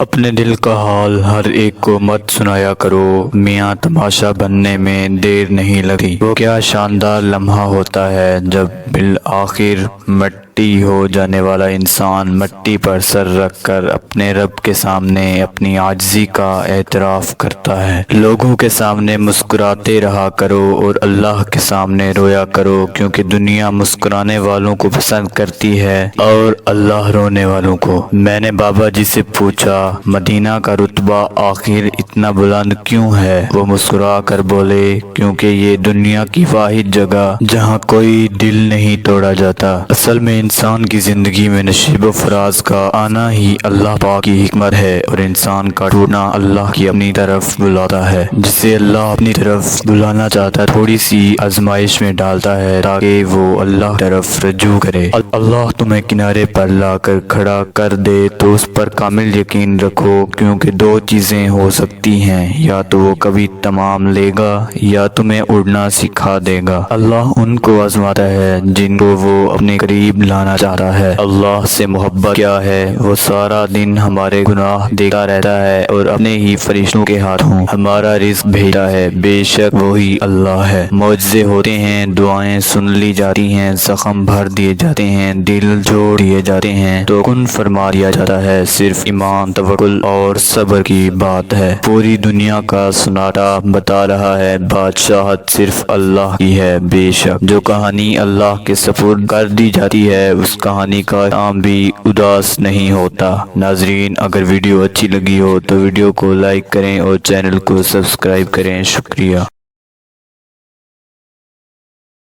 اپنے دل کا حال ہر ایک کو مت سنایا کرو، میاں تماشا بننے میں دیر نہیں لگتی۔ وہ کیا شاندار لمحہ ہوتا ہے جب بالآخر مٹی ہو جانے والا انسان مٹی پر سر رکھ کر اپنے رب کے سامنے اپنی عاجزی کا اعتراف کرتا ہے۔ لوگوں کے سامنے مسکراتے رہا کرو اور اللہ کے سامنے رویا کرو، کیونکہ دنیا مسکرانے والوں کو پسند کرتی ہے اور اللہ رونے والوں کو۔ میں نے بابا جی سے پوچھا، مدینہ کا رتبہ آخر اتنا بلند کیوں ہے؟ وہ مسکرا کر بولے، کیونکہ یہ دنیا کی واحد جگہ جہاں کوئی دل نہیں توڑا جاتا۔ اصل میں انسان کی زندگی میں نشیب و فراز کا آنا ہی اللہ پاک کی حکمت ہے، اور انسان کا ٹوٹنا اللہ کی اپنی طرف بلاتا ہے۔ جسے اللہ اپنی طرف بلانا چاہتا ہے تھوڑی سی آزمائش میں ڈالتا ہے تاکہ وہ اللہ کی طرف رجوع کرے۔ اللہ تمہیں کنارے پر لا کر کھڑا کر دے تو اس پر کامل یقین رکھو، کیونکہ دو چیزیں ہو سکتی ہیں، یا تو وہ کبھی تمام لے گا یا تمہیں اڑنا سکھا دے گا۔ اللہ ان کو آزماتا ہے جن کو وہ اپنے قریب لانا چاہتا ہے۔ اللہ سے محبت کیا ہے؟ وہ سارا دن ہمارے گناہ دیکھتا رہتا ہے اور اپنے ہی فرشتوں کے ہاتھوں ہمارا رزق بھیجتا ہے۔ بے شک وہی اللہ ہے۔ معجزے ہوتے ہیں، دعائیں سن لی جاتی ہیں، زخم بھر دیے جاتے ہیں، دل جوڑ دیے جاتے ہیں تو کن فرما دیا جاتا ہے۔ صرف ایمان، توکل اور صبر کی بات ہے۔ پوری دنیا کا سناٹا بتا رہا ہے بادشاہت صرف اللہ کی ہے۔ بے شک جو کہانی اللہ کے سپرد کر دی جاتی ہے اس کہانی کا انجام بھی اداس نہیں ہوتا۔ ناظرین، اگر ویڈیو اچھی لگی ہو تو ویڈیو کو لائک کریں اور چینل کو سبسکرائب کریں۔ شکریہ۔